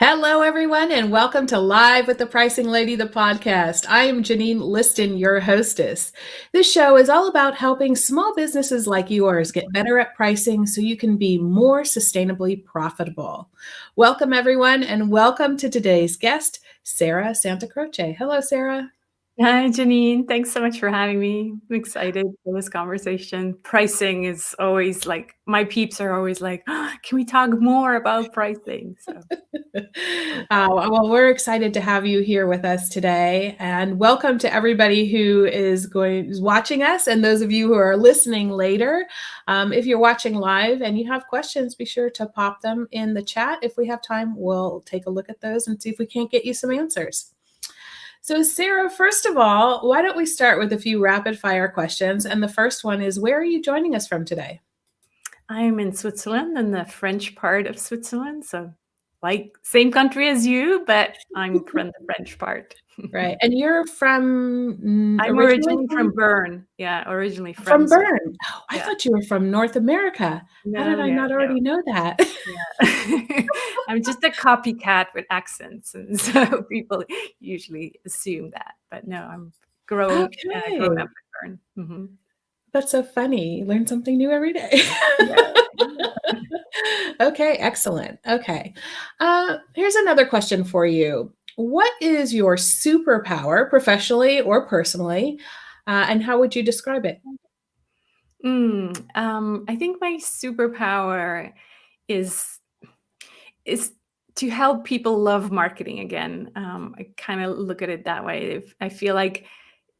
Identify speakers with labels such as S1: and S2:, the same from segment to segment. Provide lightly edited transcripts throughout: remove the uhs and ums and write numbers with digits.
S1: Hello, everyone, and welcome to Live with the Pricing Lady, the podcast. I am Janine Liston, your hostess. This show is all about helping small businesses like yours get better at pricing so you can be more sustainably profitable. Welcome, everyone, and welcome to today's guest, Sarah Santacroce. Hello, Sarah.
S2: Hi, Janine. Thanks so much for having me. I'm excited for this conversation. Pricing is always like, my peeps are always like, "Oh, can we talk more about pricing?" So,
S1: Well, we're excited to have you here with us today, and welcome to everybody who is watching us, and those of you who are listening later. If you're watching live and you have questions, be sure to pop them in the chat. If we have time, we'll take a look at those and see if we can't get you some answers. So, Sarah, first of all, why don't we start with a few rapid fire questions? And the first one is, where are you joining us from today?
S2: I am in Switzerland, in the French part of Switzerland. So, like, same country as you, but I'm from the French part.
S1: Right. And you're from
S2: I'm originally from Bern. Yeah, originally
S1: From
S2: from
S1: Bern.
S2: Switzerland.
S1: Oh, I
S2: Yeah.
S1: thought you were from North America. How did I not already know that?
S2: Yeah. I'm just a copycat with accents, and so people usually assume that. But no, I'm grown
S1: Okay.
S2: grown up in Bern.
S1: That's so funny. You learn something new every day.
S2: Yeah.
S1: Okay, excellent. Okay. Here's another question for you. What is your superpower, professionally or personally, and how would you describe it?
S2: I think my superpower is is to help people love marketing again. I kind of look at it that way. If I feel like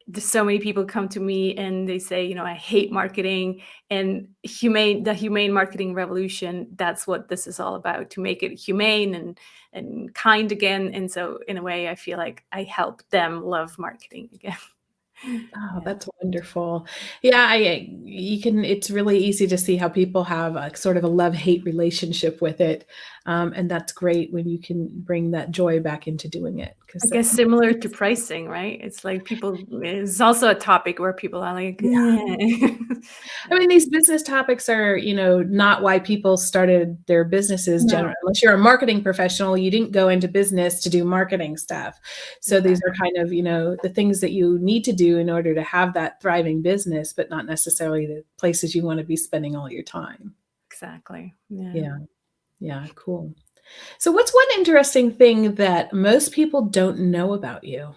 S2: there's so many people come to me and they say, I hate marketing, and the humane marketing revolution, that's what this is all about, to make it humane and kind again. And so in a way, I feel like I help them love marketing again.
S1: Oh,
S2: Yeah.
S1: that's wonderful. Yeah, it's really easy to see how people have a sort of a love-hate relationship with it. And that's great when you can bring that joy back into doing it.
S2: I guess similar to pricing, right? It's like it's also a topic where people are like,
S1: I mean, these business topics are, not why people started their businesses
S2: No.
S1: generally. Unless you're a marketing professional, you didn't go into business to do marketing stuff. So these are kind of, the things that you need to do in order to have that thriving business, but not necessarily the places you want to be spending all your time.
S2: Exactly.
S1: Yeah, cool. So what's one interesting thing that most people don't know about you?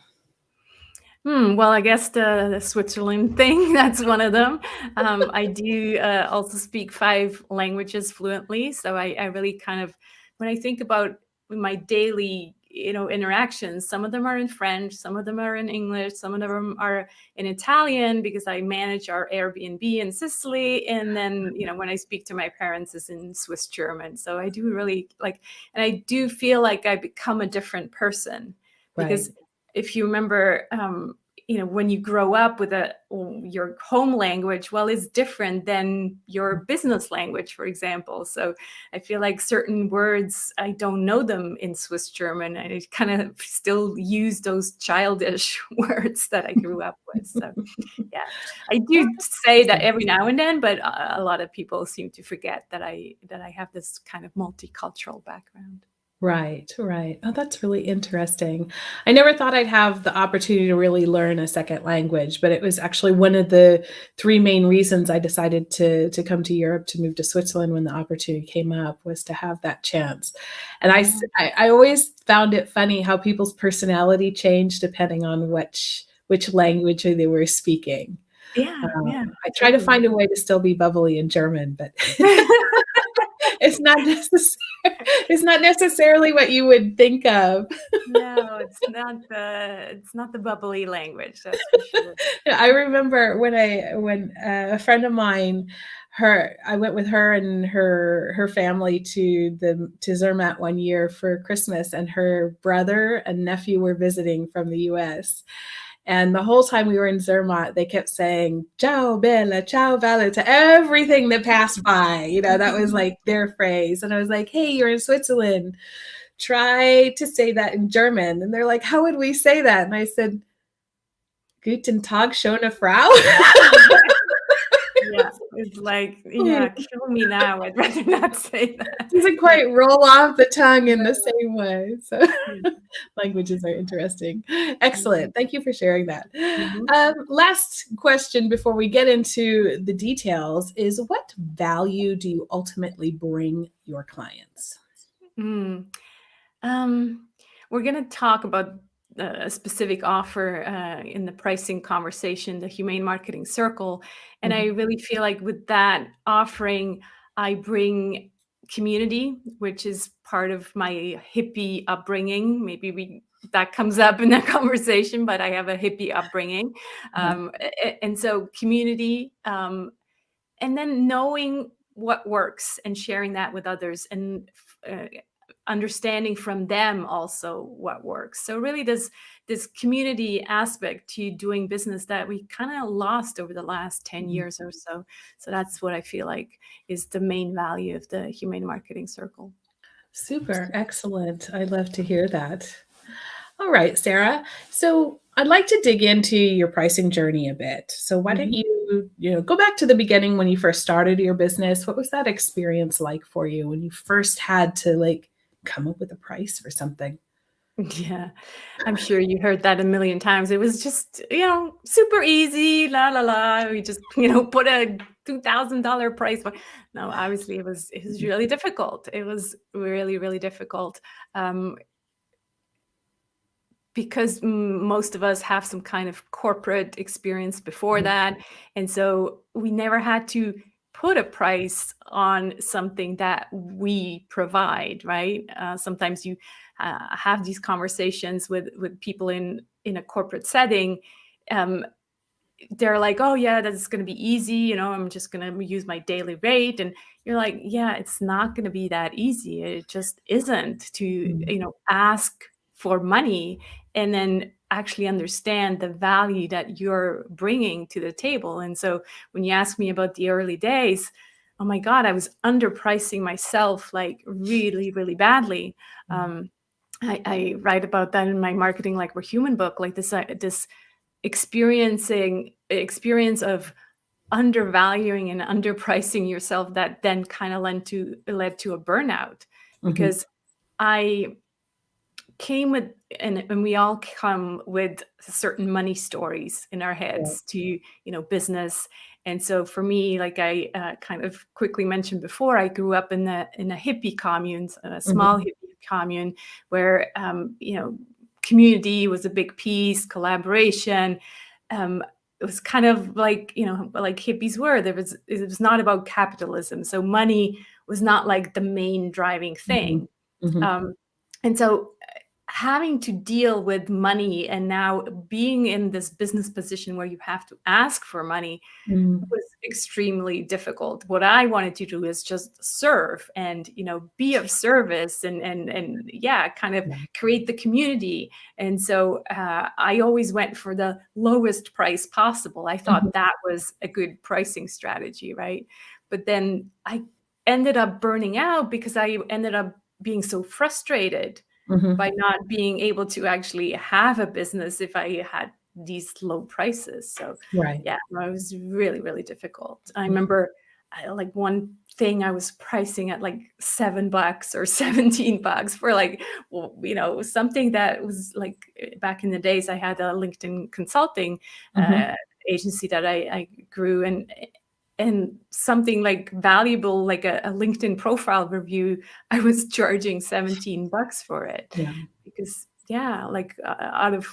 S2: Well, I guess the Switzerland thing, that's one of them. I do also speak 5 languages fluently. So I really kind of, when I think about my daily, interactions, some of them are in French, some of them are in English, some of them are in Italian, because I manage our Airbnb in Sicily. And then, when I speak to my parents, is in Swiss German. So I do really and I do feel like I become a different person, because if you remember, when you grow up with your home language, well, it's different than your business language, for example. So I feel like certain words, I don't know them in Swiss German. I kind of still use those childish words that I grew up with. So yeah, I do say that every now and then, but a lot of people seem to forget that I have this kind of multicultural background.
S1: Right. Oh, that's really interesting. I never thought I'd have the opportunity to really learn a second language, but it was actually one of the 3 main reasons I decided to come to Europe, to move to Switzerland when the opportunity came up, was to have that chance. And I always found it funny how people's personality changed depending on which language they were speaking.
S2: Yeah.
S1: I try to find a way to still be bubbly in German, but it's not necessarily what you would think of.
S2: No, it's not the bubbly language, that's for sure.
S1: I remember when a friend of mine, I went with her and her family to Zermatt one year for Christmas, and her brother and nephew were visiting from the US. And the whole time we were in Zermatt, they kept saying, ciao bella to everything that passed by. That was like their phrase. And I was like, hey, you're in Switzerland. Try to say that in German. And they're like, how would we say that? And I said, Guten Tag, schöne Frau.
S2: It's like, yeah, kill me now. I'd rather not say that.
S1: Doesn't
S2: Yeah.
S1: quite roll off the tongue in the same way. So
S2: Yeah.
S1: languages are interesting.
S2: Mhm.
S1: Excellent. Thank you for sharing that.
S2: Mhm.
S1: Last question before we get into the details is what value do you ultimately bring your clients?
S2: Mm. Um, we're going to talk about a specific offer in the pricing conversation, the Humane Marketing Circle. And I
S1: Mhm.
S2: really feel like with that offering, I bring community, which is part of my hippie upbringing. Maybe that comes up in that conversation, but I have a hippie upbringing.
S1: Uh-huh.
S2: And so community, and then knowing what works and sharing that with others and understanding from them also what works. So really this community aspect to doing business that we kind of lost over the last 10
S1: Mhm.
S2: years or so. So that's what I feel like is the main value of the Humane Marketing Circle.
S1: Super. Excellent. I love to hear that. All right, Sarah. So I'd like to dig into your pricing journey a bit. So why don't
S2: Mhm.
S1: you go back to the beginning when you first started your business? What was that experience like for you when you first had to like come up with a price for something?
S2: Yeah, I'm sure you heard that a million times. It was just, super easy, la la la. We just, put a $2,000 price. No, obviously it was
S1: Mhm,
S2: really difficult. It was really, really difficult. Um, because most of us have some kind of corporate experience before
S1: mhm,
S2: that. And so we never had to put a price on something that we provide, right? Sometimes you have these conversations with people in a corporate setting. Um, they're like, oh yeah, that's going to be easy, I'm just going to use my daily rate. And you're like, yeah, it's not going to be that easy. It just isn't to
S1: mhm,
S2: ask for money and then actually understand the value that you're bringing to the table. And so when you ask me about the early days, oh my god, I was underpricing myself like really, really badly.
S1: mhm,
S2: I write about that in my Marketing Like We're Human book, like this experience of undervaluing and underpricing yourself that then kind of led to a burnout.
S1: mhm.
S2: Because I came with, and we all come with certain money stories in our
S1: Right.
S2: heads to business. And so for me, like I kind of quickly mentioned before, I grew up in a hippie communes, a small
S1: Mhm,
S2: hippie commune where community was a big piece, collaboration. um, it was kind of like like hippies were. It was not about capitalism, so money was not like the main driving
S1: mhm,
S2: thing.
S1: mhm,
S2: um, and so having to deal with money and now being in this business position where you have to ask for money
S1: mhm.
S2: was extremely difficult. What I wanted to do is just serve and be of service and yeah, kind of
S1: Yeah.
S2: create the community. And so I always went for the lowest price possible. I
S1: Mhm,
S2: thought that was a good pricing strategy, right? But then I ended up burning out because I ended up being so frustrated by
S1: mhm.
S2: not being able to actually have a business if I had these low prices. So
S1: Right.
S2: yeah, no, it was really, really difficult. I
S1: Mhm,
S2: remember like one thing I was pricing at like $7 or $17 for like, something that was like back in the days I had a LinkedIn consulting
S1: mhm.
S2: uh, agency that I grew, and something like valuable, like a LinkedIn profile review, I was charging $17 for it
S1: Yeah.
S2: because yeah, like out of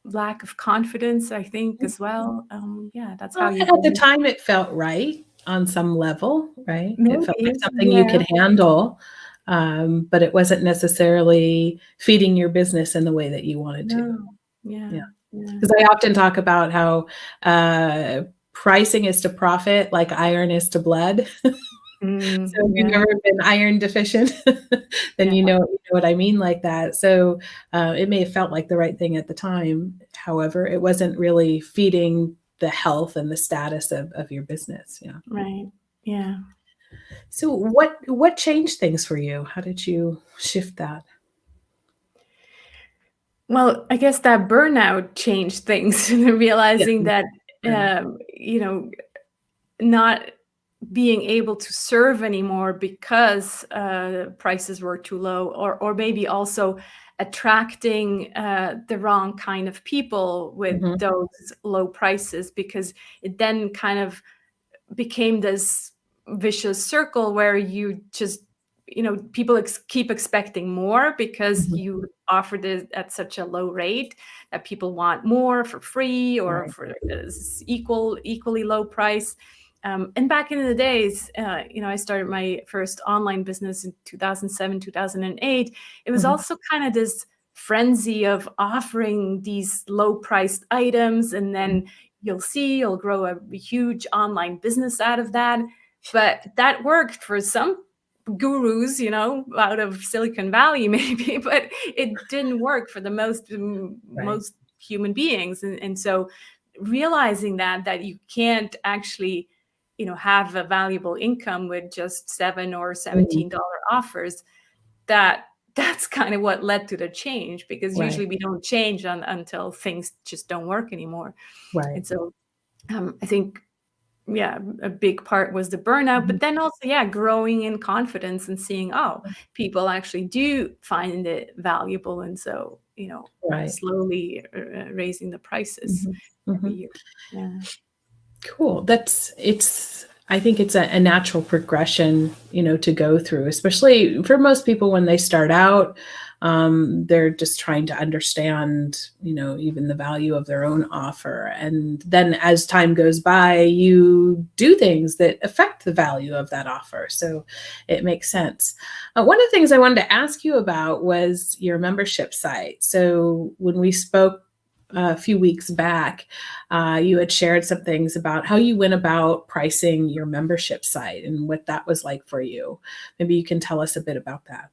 S2: lack of confidence, I think, as well. Yeah, that's how
S1: Well,
S2: you
S1: at the
S2: build.
S1: time, it felt right on some level, right? It felt like
S2: Maybe,
S1: something you
S2: yeah.
S1: could handle, but it wasn't necessarily feeding your business in the way that you wanted to.
S2: No.
S1: Yeah,
S2: Yeah, yeah.
S1: because I often talk about how, pricing is to profit like iron is to blood. So if you've
S2: Yeah,
S1: ever been iron deficient, then
S2: yeah,
S1: you know what I mean like that. So, it may have felt like the right thing at the time. However, it wasn't really feeding the health and the status of your business. Yeah.
S2: right. Yeah.
S1: So what changed things for you? How did you shift that?
S2: Well, I guess that burnout changed things,
S1: Yeah.
S2: realizing that,
S1: Right.
S2: um, you know, not being able to serve anymore because prices were too low, or maybe also attracting the wrong kind of people with
S1: Mhm.
S2: those low prices, because it then kind of became this vicious circle where you just, people keep expecting more because
S1: Mhm.
S2: you offered it at such a low rate that people want more for free or
S1: Right.
S2: for equally low price. And back in the days, I started my first online business in 2007, 2008. It was
S1: Mhm.
S2: also kind of this frenzy of offering these low priced items, and
S1: Mhm.
S2: then you'll grow a huge online business out of that. But that worked for some gurus, out of Silicon Valley, maybe, but it didn't work for the
S1: Right.
S2: most human beings. And so realizing that you can't actually, have a valuable income with just $7 or
S1: Mhm.
S2: $17 offers, that's kind of what led to the change, because
S1: Right.
S2: usually we don't change until things just don't work anymore.
S1: Right.
S2: And so I think, yeah, a big part was the burnout,
S1: Mhm.
S2: but then also, yeah, growing in confidence and seeing, oh, people actually do find it valuable. And so,
S1: Right.
S2: slowly raising the prices
S1: Mhm.
S2: every
S1: Mhm.
S2: year. Yeah.
S1: Cool. I think it's a natural progression, to go through, especially for most people when they start out. They're just trying to understand, even the value of their own offer. And then as time goes by, you do things that affect the value of that offer. So it makes sense. One of the things I wanted to ask you about was your membership site. So when we spoke a few weeks back, you had shared some things about how you went about pricing your membership site and what that was like for you. Maybe you can tell us a bit about that.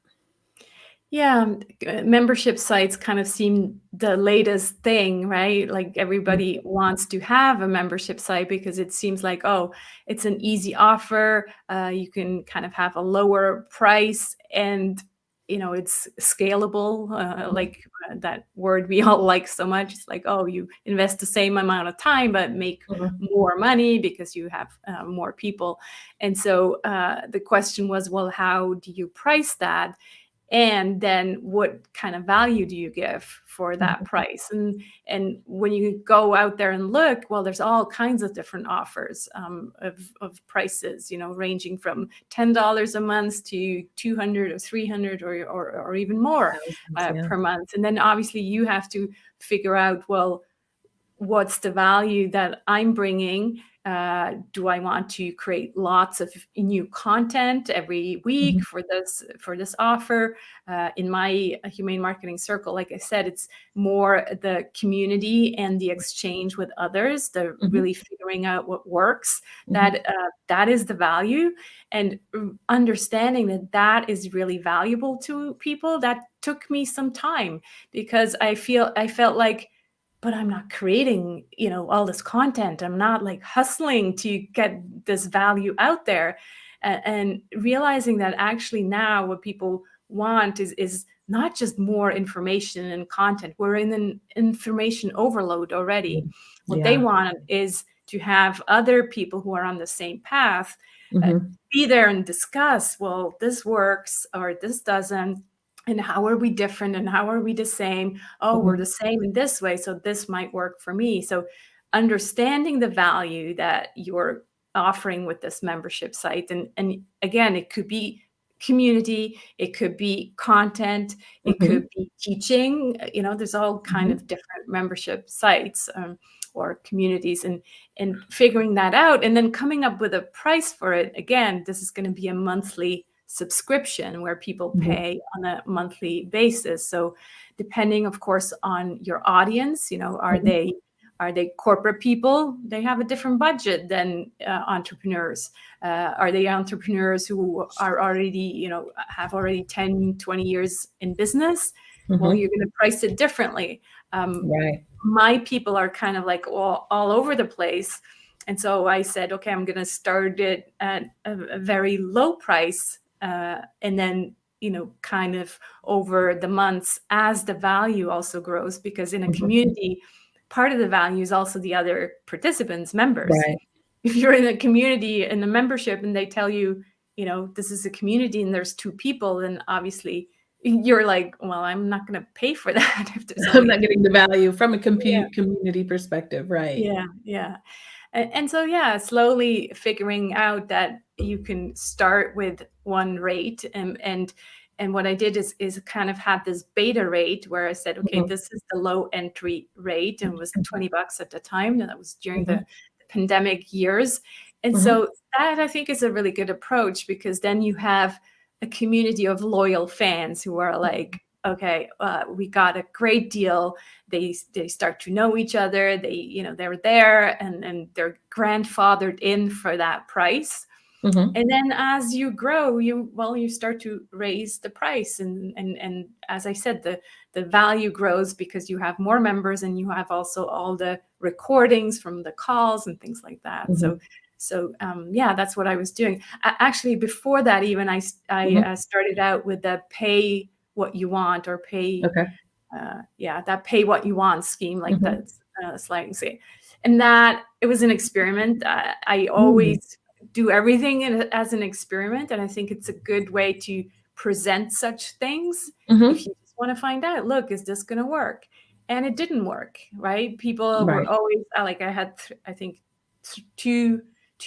S2: Yeah, membership sites kind of seem the latest thing, right? Like everybody wants to have a membership site because it seems like, oh, it's an easy offer. You can kind of have a lower price, and it's scalable. Like that word we all like so much. It's like, oh, you invest the same amount of time but make
S1: Mhm.
S2: more money because you have more people. And so the question was, well, how do you price that? And then what kind of value do you give for that
S1: Mhm.
S2: price? And when you go out there and look, well, there's all kinds of different offers of prices, ranging from $10 a month to 200 or 300 or even more
S1: Thousands, yeah.
S2: per month. And then obviously you have to figure out, well, what's the value that I'm bringing? Do I want to create lots of new content every week
S1: Mhm.
S2: for this offer? In my Humane Marketing circle, like I said, it's more the community and the exchange with others, the
S1: Mhm.
S2: really figuring out what works.
S1: Mhm.
S2: That is the value, and understanding that is really valuable to people. That took me some time, because I felt like, but I'm not creating, all this content. I'm not like hustling to get this value out there. And realizing that actually now what people want is not just more information and content. We're in an information overload already. What they
S1: Yeah.
S2: want is to have other people who are on the same path
S1: Mhm.
S2: be there and discuss, well, this works or this doesn't, and how are we different and how are we the same? Oh, we're
S1: Mhm.
S2: the same in this way, so this might work for me. So understanding the value that you're offering with this membership site, and again, it could be community, it could be content, it
S1: Mhm.
S2: could be teaching. There's all kind
S1: Mhm.
S2: of different membership sites, or communities, and figuring that out and then coming up with a price for it. Again, this is going to be a monthly subscription where people
S1: Mhm.
S2: pay on a monthly basis. So depending, of course, on your audience,
S1: Mhm.
S2: are they corporate people? They have a different budget than entrepreneurs. Are they entrepreneurs who are already, have already 10, 20 years in business? Well,
S1: Mhm.
S2: you're going to price it differently.
S1: Right.
S2: My people are kind of like all over the place. And so I said, okay, I'm going to start it at a very low price. And then, kind of over the months as the value also grows, because in a
S1: Mhm.
S2: community, part of the value is also the other participants, members.
S1: Right.
S2: if you're in a community in a membership and they tell you, this is a community and there's 2 people, then obviously you're like, well, I'm not going to pay for that if there's
S1: I'm
S2: only
S1: not getting the value from a
S2: yeah,
S1: community perspective, right?
S2: yeah. And so, yeah, slowly figuring out that you can start with one rate, and what I did is kind of had this beta rate where I said, okay,
S1: Mhm,
S2: this is the low entry rate, and it was $20 at the time, and that was during
S1: mhm,
S2: the pandemic years. And
S1: mhm,
S2: so that, I think, is a really good approach, because then you have a community of loyal fans who are like, okay, we got a great deal. They start to know each other. They're there, and they're grandfathered in for that price.
S1: mhm,
S2: And then as you grow, you start to raise the price, and as I said, the value grows because you have more members, and you have also all the recordings from the calls and things like that.
S1: mhm,
S2: Yeah, that's what I was doing. Actually, before that, even
S1: mhm.
S2: I started out with the pay what you want, or pay
S1: Okay.
S2: that pay what you want scheme, like
S1: Mhm,
S2: that slang say. And that it was an experiment. I
S1: mm,
S2: always do everything as an experiment, and I think it's a good way to present such things. If
S1: mhm.
S2: you just want to find out, look, is this going to work? And it didn't work, right? People were
S1: Right.
S2: always like, I had I think two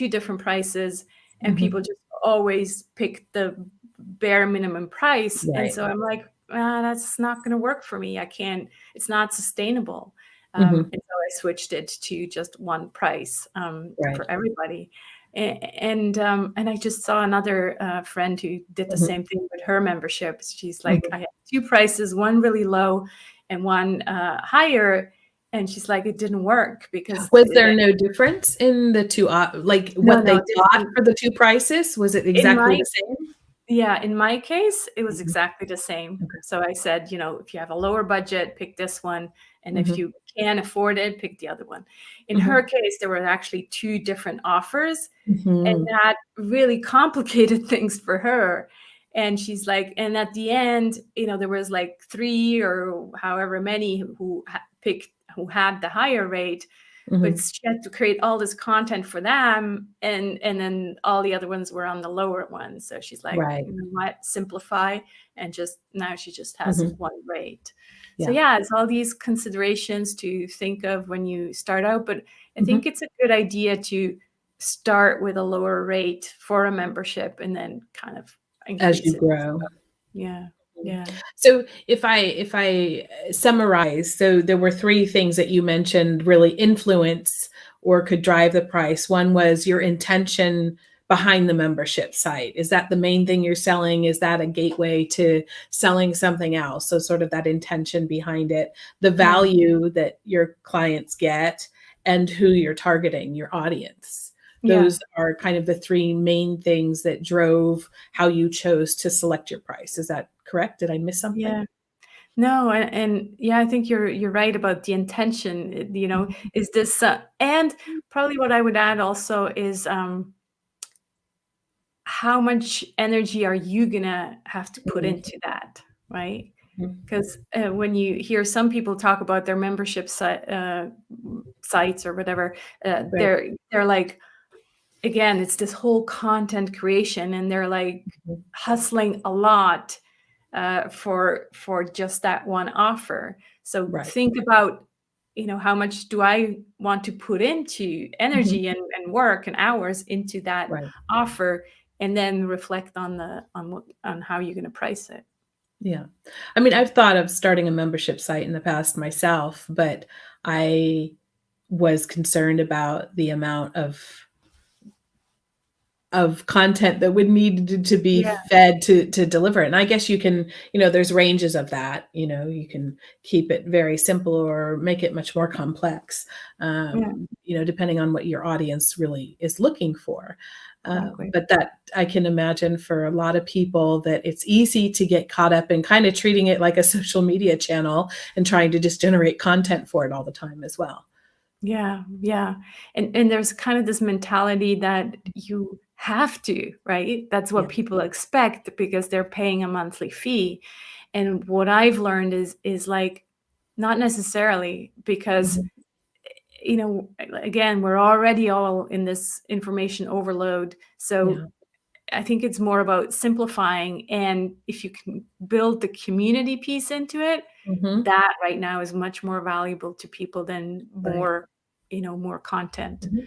S2: different prices, and
S1: Mhm.
S2: people just always picked the bare minimum price. And
S1: Right.
S2: so I'm like, that's not going to work for me. I can't, it's not sustainable.
S1: Mhm.
S2: And so I switched it to just one price
S1: Right.
S2: for everybody. And I just saw another friend who did the
S1: Mhm,
S2: same thing with her membership. She's like,
S1: mhm.
S2: I have 2 prices, one really low and one higher. And she's like, it didn't work because
S1: Was there no difference in the 2 like,
S2: no,
S1: what they
S2: no,
S1: got
S2: different.
S1: for the 2 prices? Was it
S2: In
S1: exactly
S2: my
S1: the same?
S2: Yeah, in my case, it was
S1: Mhm.
S2: exactly the same.
S1: Okay.
S2: So I said, if you have a lower budget, pick this one, and if
S1: Mhm,
S2: you can't afford it, pick the other one. In her
S1: mhm,
S2: case, there were actually 2 different offers, and
S1: mhm,
S2: that really complicated things for her. And she's like, and at the end, there was like 3 or however many who had the higher rate, but
S1: mhm.
S2: she had to create all this content for them, and then all the other ones were on the lower one. So she's like,
S1: Right.
S2: you know what, simplify, and just now she just has
S1: Mhm.
S2: one rate. So
S1: Yeah.
S2: yeah, it's all these considerations to think of when you start out, but I think
S1: Mhm.
S2: it's a good idea to start with a lower rate for a membership and then kind of
S1: As you
S2: increase it.
S1: grow.
S2: Yeah.
S1: Mhm.
S2: Yeah.
S1: So if I summarize, so there were 3 things that you mentioned really influence or could drive the price. One was your intention behind the membership site. Is that the main thing you're selling? Is that a gateway to selling something else? So sort of that intention behind it, the
S2: Yeah.
S1: value that your clients get, and who you're targeting, your audience.
S2: Yeah.
S1: Those are kind of the 3 main things that drove how you chose to select your price. Is that correct? Did I miss something?
S2: Yeah. No, and yeah, I think you're right about the intention.
S1: Mhm.
S2: Is this and probably what I would add also is how much energy are you gonna have to put
S1: Mhm.
S2: into that, right?
S1: Mhm.
S2: Because when you hear some people talk about their membership sites or whatever,
S1: Right.
S2: they're like, again, it's this whole content creation, and they're like
S1: Mhm.
S2: hustling a lot for just that one offer. So
S1: Right.
S2: think about, how much do I want to put into
S1: Mhm.
S2: energy and work and hours into that
S1: Right.
S2: offer, and then reflect on how you're going to price it.
S1: Yeah. I mean, I've thought of starting a membership site in the past myself, but I was concerned about the amount of content that would need to be
S2: Yeah,
S1: fed to deliver it. And I guess you can, there's ranges of that. You can keep it very simple or make it much more complex,
S2: yeah,
S1: depending on what your audience really is looking for.
S2: exactly.
S1: But that I can imagine for a lot of people that it's easy to get caught up in kind of treating it like a social media channel and trying to just generate content for it all the time as well.
S2: Yeah, yeah. And there's kind of this mentality that you have to, right? That's what
S1: Yeah.
S2: people expect because they're paying a monthly fee. And what I've learned is like not necessarily, because
S1: Mhm.
S2: again, we're already all in this information overload. So
S1: Yeah.
S2: I think it's more about simplifying. And if you can build the community piece into it,
S1: Hmm.
S2: that right now is much more valuable to people than
S1: Right.
S2: more content
S1: Mhm.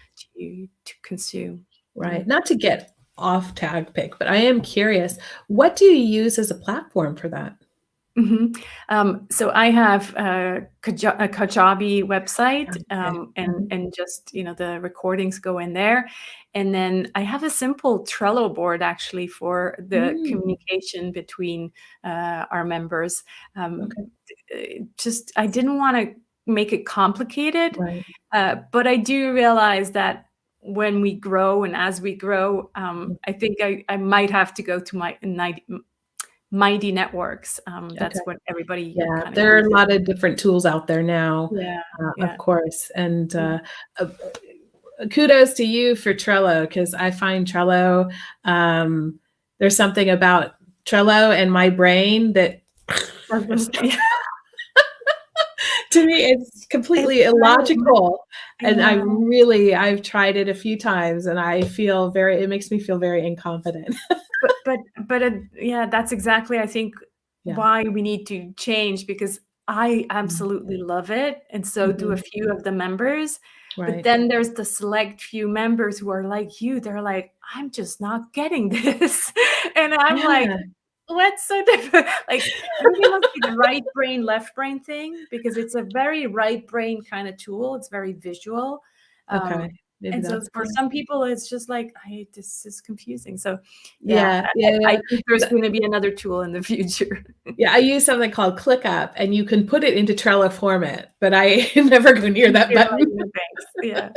S2: to consume. Yeah.
S1: Right. Not to get off tag pick, but I am curious, what do you use as a platform for that?
S2: Mhm. So I have a Kajabi website,
S1: Okay. Mhm.
S2: and just the recordings go in there, and then I have a simple Trello board actually for the
S1: Mm,
S2: communication between our members.
S1: okay.
S2: Just I didn't want to make it complicated,
S1: Right.
S2: but I do realize that when we grow and as we grow,
S1: Mm,
S2: I think I might have to go to my mighty networks.
S1: okay.
S2: That's what everybody
S1: Yeah,
S2: kind of
S1: there are a
S2: uses.
S1: lot of different tools out there now,
S2: Yeah,
S1: of
S2: yeah.
S1: course, and,
S2: Mm.
S1: uh, kudos to you for Trello because I find Trello, um, there's something about Trello and my brain that
S2: Yeah.
S1: to me, it's
S2: It's
S1: completely
S2: so
S1: illogical, and
S2: yeah,
S1: I've tried it a few times, and I feel it makes me feel very incompetent.
S2: yeah, that's exactly, I think,
S1: Yeah.
S2: why we need to change, because I
S1: Mm,
S2: absolutely love it, and so do a
S1: mhm.
S2: few of the members. But
S1: Right.
S2: then there's the select few members who are like you. They're like, "I'm just not getting this." And I'm like,
S1: Yeah.
S2: "What's so different?" Like, maybe it must be the right brain, left brain thing, because it's a very right brain kinda tool. It's very visual. Um,
S1: Okay. Maybe
S2: and so
S1: that's
S2: for
S1: why.
S2: some people, it's just like, this is confusing." So, yeah,
S1: Yeah, yeah,
S2: I
S1: yeah.
S2: think there's gonna be another tool in the future.
S1: Yeah, I use something called ClickUp, and you can put it into Trello format, but I never go near that
S2: You're like,
S1: button
S2: "No, thanks." Yeah.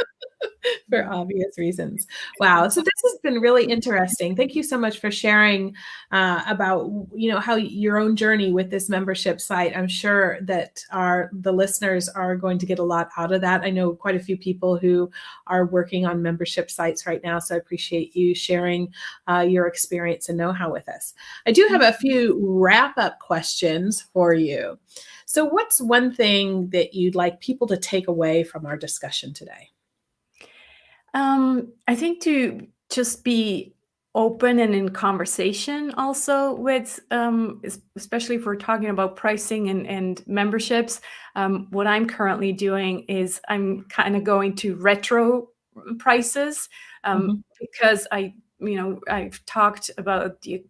S1: for
S2: Yeah.
S1: obvious reasons. Wow, so this has been really interesting. Thank you so much for sharing, about, how your own journey with this membership site. I'm sure that the listeners are going to get a lot out of that. I know quite a few people who are working on membership sites right now, so I appreciate you sharing, your experience and know-how with us. I do have a few wrap-up questions for you. So what's one thing that you'd like people to take away from our discussion today?
S2: I think to just be open and in conversation also with, especially if we're talking about pricing and memberships. What I'm currently doing is I'm kind of going to retro prices,
S1: Mhm,
S2: because I've talked about the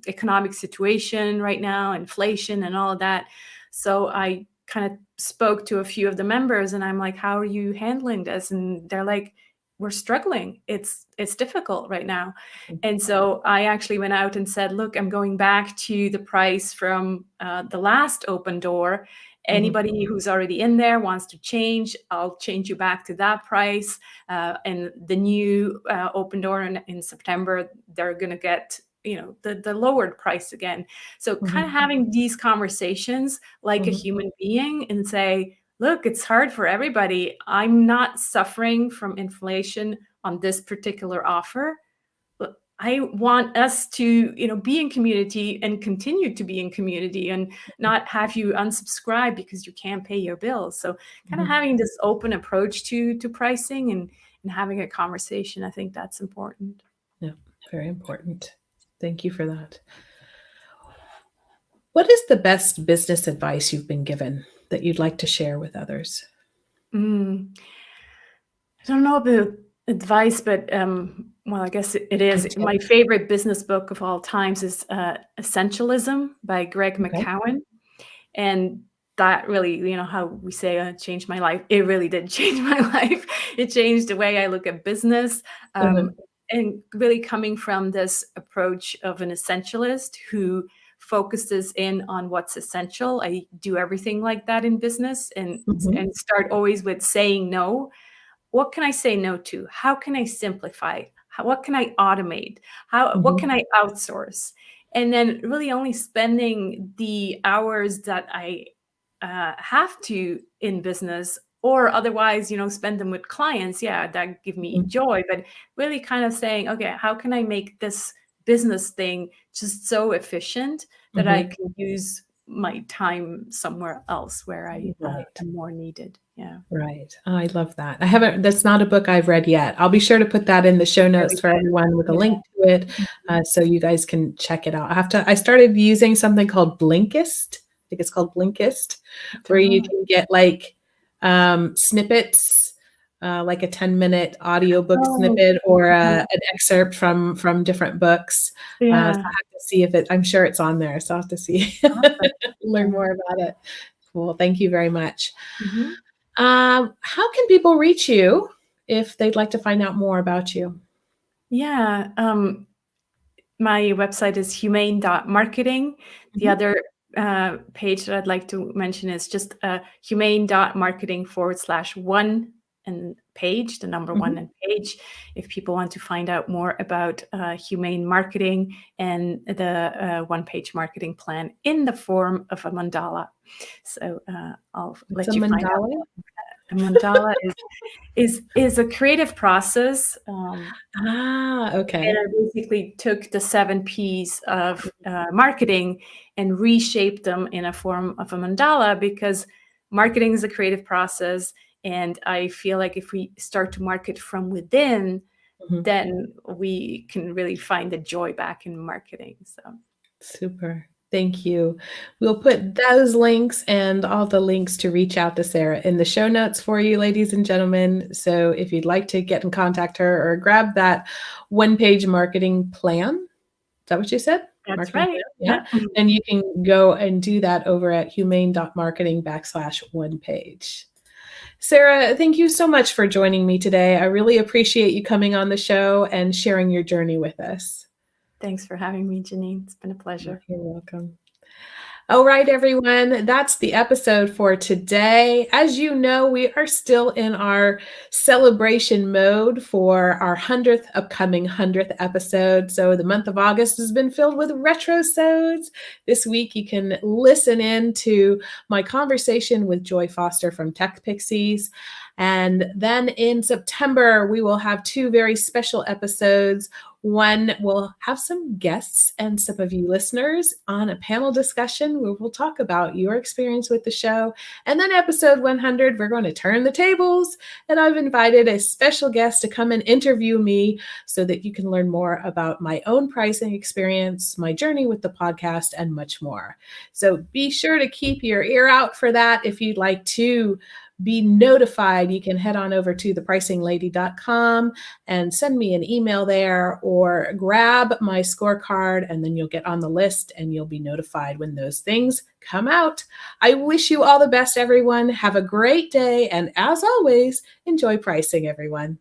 S2: economic situation right now, inflation and all of that. So I kind of spoke to a few of the members and I'm like, how are you handling this? And they're like, we're struggling. It's difficult right now.
S1: mhm,
S2: And so I actually went out and said, look, I'm going back to the price from the last open door.
S1: mhm,
S2: Anybody who's already in there wants to change, I'll change you back to that price. And the new open door in September, they're going to get the lowered price again. So kind of
S1: mhm,
S2: having these conversations like a
S1: mhm,
S2: human being and say, look, it's hard for everybody. I'm not suffering from inflation on this particular offer. But I want us to, be in community and continue to be in community and not have you unsubscribe because you can't pay your bills. So kind of
S1: mhm.
S2: having this open approach to pricing and having a conversation, I think that's important.
S1: Yeah, very important. Thank you for that. What is the best business advice you've been given that you'd like to share with others?
S2: Mm. I don't know about advice, but well, I guess it
S1: A
S2: is.
S1: tip.
S2: My favorite business book of all times is Essentialism by Greg
S1: Okay.
S2: McCowan. And that really, how we say changed my life. It really did change my life. It changed the way I look at business. Um,
S1: Mhm,
S2: and really coming from this approach of an essentialist who focuses in on what's essential. I do everything like that in business
S1: mhm,
S2: and start always with saying no. What can I say no to? How can I simplify? What can I automate? What
S1: mhm,
S2: can I outsource? And then really only spending the hours that I have to in business, or otherwise, spend them with clients. Yeah, that give me
S1: mhm,
S2: joy. But really kind of saying, okay, how can I make this business thing just so efficient that I
S1: mhm.
S2: can use my time somewhere else where I
S1: Right.
S2: am more needed? Yeah.
S1: Right. Oh, I love that. That's not a book I've read yet. I'll be sure to put that in the show
S2: Really
S1: notes for
S2: good.
S1: everyone with a
S2: Yeah.
S1: link to it, so you guys can check it out. I started using something called Blinkist. I think it's called Blinkist,
S2: I
S1: where
S2: don't
S1: you
S2: know.
S1: can get snippets, like a 10-minute audiobook
S2: Oh,
S1: snippet or
S2: mhm.
S1: an excerpt from different books. So I have
S2: Yeah.
S1: to see I'm sure it's on there. So I'll have to see,
S2: Awesome.
S1: learn
S2: Yeah.
S1: more about it. Cool. Thank you very much.
S2: Mhm.
S1: How can people reach you if they'd like to find out more about you?
S2: Yeah, my website is humane.marketing. The
S1: Mhm,
S2: other page that I'd like to mention is just humane.marketing/one and page, the number
S1: mhm.
S2: one and page. If people want to find out more about humane marketing and the one-page marketing plan in the form of a mandala. So I'll
S1: What's a
S2: let you find out.
S1: mandala?
S2: A mandala is a creative process. And
S1: Okay.
S2: I basically took the 7 Ps of marketing and reshaped them in a form of a mandala, because marketing is a creative process. And I feel like if we start to market from within,
S1: Mhm.
S2: then we can really find the joy back in marketing. So
S1: Super. Thank you. We'll put those links and all the links to reach out to Sarah in the show notes for you, ladies and gentlemen. So if you'd like to get in contact her or grab that one-page marketing plan, is that what you said?
S2: that's
S1: Marketing
S2: right.
S1: plan? Yeah.
S2: Yeah.
S1: Then you can go and do that over at humane.marketing/one page. Sarah, thank you so much for joining me today. I really appreciate you coming on the show and sharing your journey with us.
S2: Thanks for having me, Janine. It's been a pleasure.
S1: You're welcome. All right, everyone, that's the episode for today. As you know, we are still in our celebration mode for our 100th episode. So the month of August has been filled with retrosodes. This week, you can listen in to my conversation with Joy Foster from Tech Pixies. And then in September, we will have 2 very special episodes. One will have some guests and some of you listeners on a panel discussion where we'll talk about your experience with the show. And then episode 100, we're going to turn the tables. And I've invited a special guest to come and interview me so that you can learn more about my own pricing experience, my journey with the podcast, and much more. So be sure to keep your ear out for that. If you'd like to be notified, you can head on over to thepricinglady.com and send me an email there, or grab my scorecard, and then you'll get on the list and you'll be notified when those things come out. I wish you all the best, everyone. Have a great day. And as always, enjoy pricing, everyone.